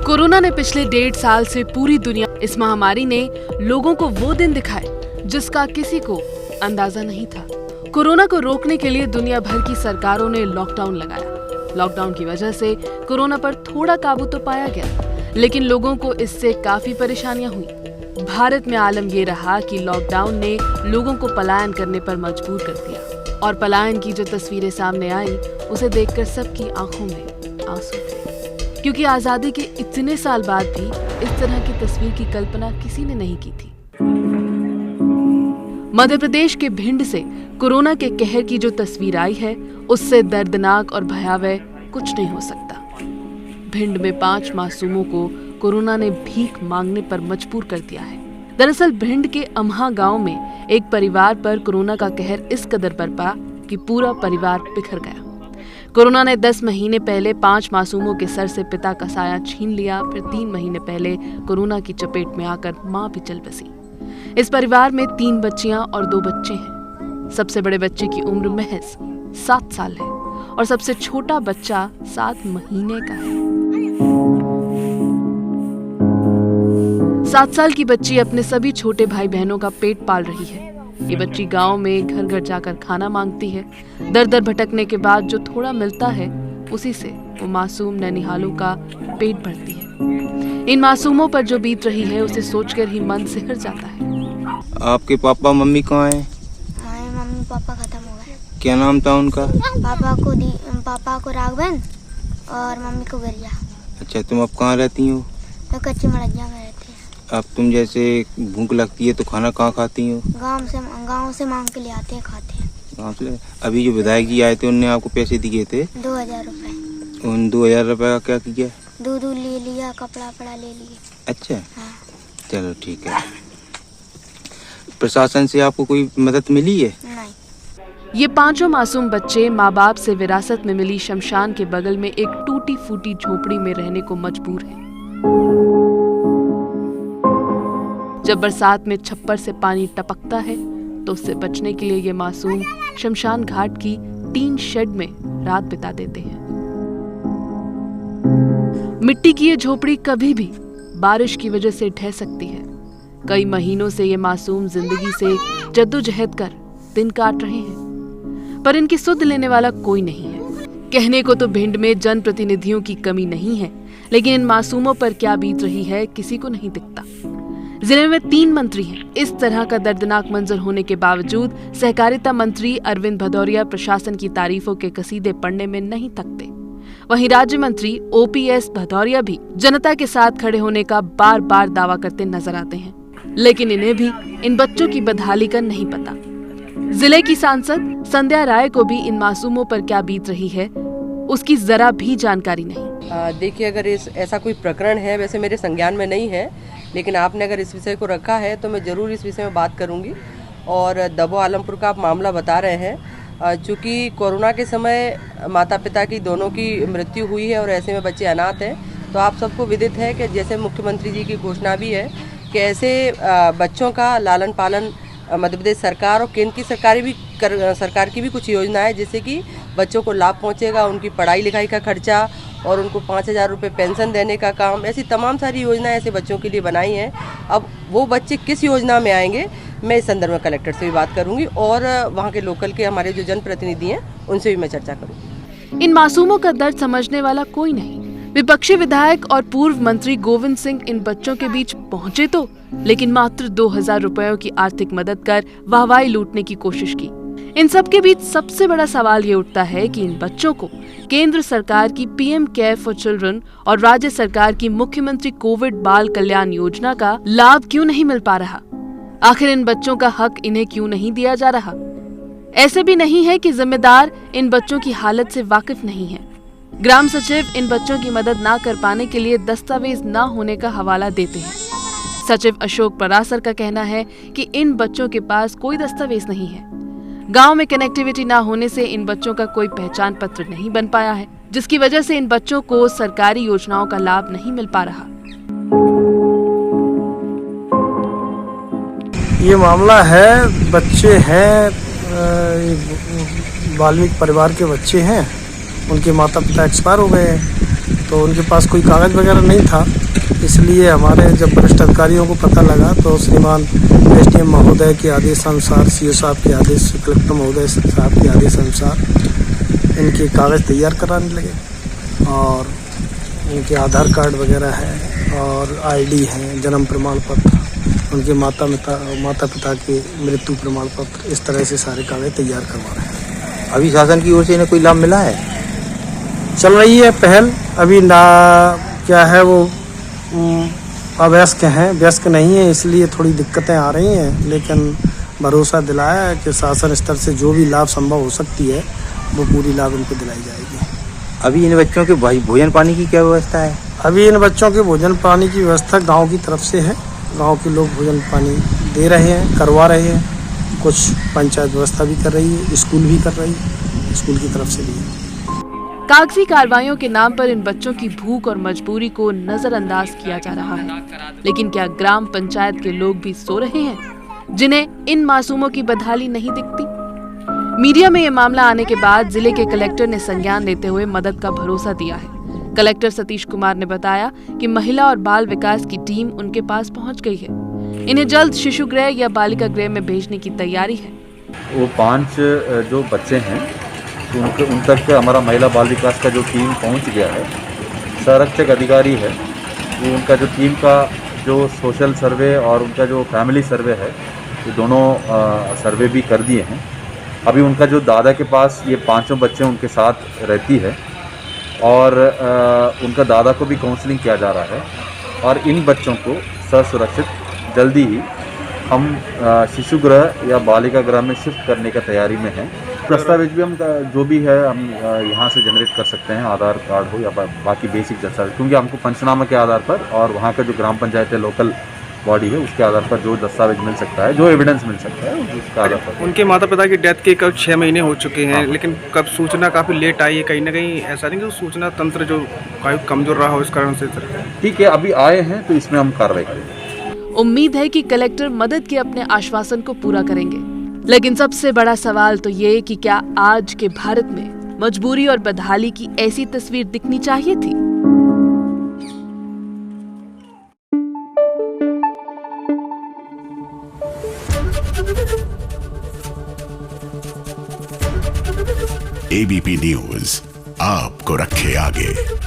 Corona ने पिछले 1.5 साल से पूरी दुनिया, इस महामारी ने लोगों को वो दिन दिखाए जिसका किसी को अंदाजा नहीं था। कोरोना को रोकने के लिए दुनिया भर की सरकारों ने लॉकडाउन लगाया। लॉकडाउन की वजह से कोरोना पर थोड़ा काबू तो पाया गया, लेकिन लोगों को इससे काफी परेशानियां हुई। भारत में आलम ये रहा कि लॉकडाउन ने लोगों को पलायन करने पर मजबूर कर दिया, और पलायन की जो तस्वीरें सामने आई उसे देखकर सबकी आंखों में आंसू थे, क्योंकि आजादी के इतने साल बाद भी इस तरह की तस्वीर की कल्पना किसी ने नहीं की थी। मध्य प्रदेश के भिंड से कोरोना के कहर की जो तस्वीर आई है, उससे दर्दनाक और भयावह कुछ नहीं हो सकता। भिंड में 5 मासूमों को कोरोना ने भीख मांगने पर मजबूर कर दिया है। दरअसल भिंड के अम्हा गांव में एक परिवार पर कोरोना का कहर इस कदर बरपा कि पूरा परिवार बिखर गया। कोरोना ने 10 महीने पहले 5 मासूमों के सर से पिता का साया छीन लिया। फिर 3 महीने पहले कोरोना की चपेट में आकर मां भी चल बसी। इस परिवार में 3 बच्चियां और 2 बच्चे हैं। सबसे बड़े बच्चे की उम्र महज 7 साल है और सबसे छोटा बच्चा 7 महीने का है। 7 साल की बच्ची अपने सभी छोटे भाई बहनों का पेट पाल रही है। ये बच्ची गांव में घर घर जाकर खाना मांगती है। दर दर भटकने के बाद जो थोड़ा मिलता है उसी से वो मासूम ननिहालों का पेट भरती है। इन मासूमों पर जो बीत रही है उसे सोचकर ही मन सिहर जाता है। आपके पापा मम्मी कहाँ हैं? हमारे मम्मी पापा खत्म हो गए। क्या नाम था उनका? पापा को राघवन और मम्मी को गरिया। अच्छा, तुम अब कहाँ रहती हो? तो कच्ची मड़ैया में रहती है। अब तुम जैसे भूख लगती है तो खाना कहाँ खाती हो? गांव से मांग के ले आते हैं, खाते हैं। गाँव से? अभी जो विधायक जी आए थे उनने आपको पैसे दिए थे? 2000 रुपए। उन 2000 रुपए का क्या किया? दूध ले लिया, कपड़ा ले लिए। अच्छा, हाँ। चलो ठीक है। प्रशासन से आपको कोई मदद मिली है? नहीं। ये 5 मासूम बच्चे माँ बाप से विरासत में मिली शमशान के बगल में एक टूटी फूटी झोपड़ी में रहने को मजबूर हैं। जब बरसात में छप्पर से पानी टपकता है तो उससे बचने के लिए ये मासूम शमशान घाट की टीन शेड में रात बिता देते हैं। मिट्टी की ये झोपड़ी कभी भी बारिश की वजह से ढह सकती है। कई महीनों से ये मासूम जिंदगी से जद्दोजहद कर दिन काट रहे हैं, पर इनकी सुध लेने वाला कोई नहीं है। कहने को तो भिंड में जनप्रतिनिधियों की कमी नहीं है, लेकिन इन मासूमों पर क्या बीत रही है किसी को नहीं दिखता। जिले में 3 मंत्री हैं। इस तरह का दर्दनाक मंजर होने के बावजूद सहकारिता मंत्री अरविंद भदौरिया प्रशासन की तारीफों के कसीदे पढ़ने में नहीं थकते। वहीं राज्य मंत्री OPS भदौरिया भी जनता के साथ खड़े होने का बार बार दावा करते नजर आते हैं, लेकिन इन्हें भी इन बच्चों की बदहाली का नहीं पता। जिले की सांसद संध्या राय को भी इन मासूमों पर क्या बीत रही है उसकी जरा भी जानकारी नहीं। देखिए, अगर ऐसा कोई प्रकरण है, वैसे मेरे संज्ञान में नहीं है, लेकिन आपने अगर इस विषय को रखा है तो मैं ज़रूर इस विषय में बात करूंगी। और दबो आलमपुर का आप मामला बता रहे हैं, चूँकि कोरोना के समय माता पिता की दोनों की मृत्यु हुई है और ऐसे में बच्चे अनाथ हैं, तो आप सबको विदित है कि जैसे मुख्यमंत्री जी की घोषणा भी है कि ऐसे बच्चों का लालन पालन मध्य प्रदेश सरकार और केंद्र की सरकार की भी कुछ योजना है, जिससे कि बच्चों को लाभ पहुंचेगा। उनकी पढ़ाई लिखाई का खर्चा और उनको 5000 रुपये पेंशन देने का काम, ऐसी तमाम सारी योजनाएं ऐसे बच्चों के लिए बनाई हैं। अब वो बच्चे किस योजना में आएंगे, मैं इस संदर्भ में कलेक्टर से भी बात करूंगी और वहाँ के लोकल के हमारे जो जनप्रतिनिधि हैं उनसे भी मैं चर्चा करूँगी। इन मासूमों का दर्द समझने वाला कोई नहीं। विपक्षी विधायक और पूर्व मंत्री गोविंद सिंह इन बच्चों के बीच पहुंचे तो, लेकिन मात्र 2000 रुपयों की आर्थिक मदद कर वाहवाही लूटने की कोशिश की। इन सब के बीच सबसे बड़ा सवाल ये उठता है कि इन बच्चों को केंद्र सरकार की PM केयर फॉर चिल्ड्रन और राज्य सरकार की मुख्यमंत्री कोविड बाल कल्याण योजना का लाभ क्यों नहीं मिल पा रहा? आखिर इन बच्चों का हक इन्हें क्यों नहीं दिया जा रहा? ऐसे भी नहीं है कि जिम्मेदार इन बच्चों की हालत से वाकिफ नहीं है। ग्राम सचिव इन बच्चों की मदद ना कर पाने के लिए दस्तावेज ना होने का हवाला देते हैं। सचिव अशोक परासर का कहना है कि इन बच्चों के पास कोई दस्तावेज नहीं है। गांव में कनेक्टिविटी ना होने से इन बच्चों का कोई पहचान पत्र नहीं बन पाया है, जिसकी वजह से इन बच्चों को सरकारी योजनाओं का लाभ नहीं मिल पा रहा। ये मामला है, बच्चे हैं, वाल्मीकि परिवार के बच्चे हैं, उनके माता पिता एक्सपायर हो गए हैं। तो उनके पास कोई कागज़ वगैरह नहीं था, इसलिए हमारे जब वरिष्ठ अधिकारियों को पता लगा तो श्रीमान एसडीएम महोदय के आदेशानुसार, सीओ साहब के आदेश, कलेक्टर महोदय साहब के आदेश अनुसार इनके कागज़ तैयार कराने लगे और उनके आधार कार्ड वगैरह है और आईडी है, जन्म प्रमाण पत्र, उनके माता पिता के मृत्यु प्रमाण पत्र, इस तरह से सारे कागज़ तैयार करवा रहे हैं। अभी शासन की ओर से इन्हें कोई लाभ मिला है? चल रही है पहल, अभी ना क्या है वो अवयस्क हैं, व्यस्क नहीं है, इसलिए थोड़ी दिक्कतें आ रही हैं, लेकिन भरोसा दिलाया है कि शासन स्तर से जो भी लाभ संभव हो सकती है वो पूरी लाभ इनको दिलाई जाएगी। अभी इन बच्चों के भोजन पानी की क्या व्यवस्था है? अभी इन बच्चों के भोजन पानी की व्यवस्था गांव की तरफ से है, गांव के लोग भोजन पानी दे रहे हैं, करवा रहे हैं, कुछ पंचायत व्यवस्था भी कर रही है, स्कूल भी कर रही है, स्कूल की तरफ से भी। कागजी कार्रवाइयों के नाम पर इन बच्चों की भूख और मजबूरी को नजरअंदाज किया जा रहा है, लेकिन क्या ग्राम पंचायत के लोग भी सो रहे हैं जिन्हें इन मासूमों की बदहाली नहीं दिखती? मीडिया में ये मामला आने के बाद जिले के कलेक्टर ने संज्ञान लेते हुए मदद का भरोसा दिया है। कलेक्टर सतीश कुमार ने बताया कि महिला और बाल विकास की टीम उनके पास पहुंच गई है। इन्हें जल्द शिशु गृह या बालिका गृह में भेजने की तैयारी है। वो 5 जो बच्चे हैं तो उन तक हमारा महिला बाल विकास का जो टीम पहुंच गया है। संरक्षक अधिकारी है वो उनका जो टीम का जो सोशल सर्वे और उनका जो फैमिली सर्वे है ये दोनों सर्वे भी कर दिए हैं। अभी उनका जो दादा के पास ये 5 बच्चे उनके साथ रहती है और उनका दादा को भी काउंसलिंग किया जा रहा है और इन बच्चों को ससुरक्षित जल्दी ही हम शिशु गृह या बालिका गृह में शिफ्ट करने का तैयारी में हैं। दस्तावेज भी हम जो भी है हम यहाँ से जनरेट कर सकते हैं, आधार कार्ड हो या बाकी बेसिक दस्तावेज, क्योंकि हमको पंचनामा के आधार पर और वहाँ का जो ग्राम पंचायत है, लोकल बॉडी है, उसके आधार पर जो दस्तावेज मिल सकता है, जो एविडेंस मिल सकता है उसका आधार पर। उनके माता पिता की डेथ के कब 6 महीने हो चुके हैं, लेकिन कब सूचना काफ़ी लेट आई है, कहीं ना कहीं ऐसा नहीं कि सूचना तंत्र जो काफ़ी कमजोर रहा हो इस कारण से। ठीक है, अभी आए हैं तो इसमें हम कार्रवाई करेंगे। उम्मीद है कि कलेक्टर मदद के अपने आश्वासन को पूरा करेंगे, लेकिन सबसे बड़ा सवाल तो ये कि क्या आज के भारत में मजबूरी और बदहाली की ऐसी तस्वीर दिखनी चाहिए थी? एबीपी न्यूज आपको रखे आगे।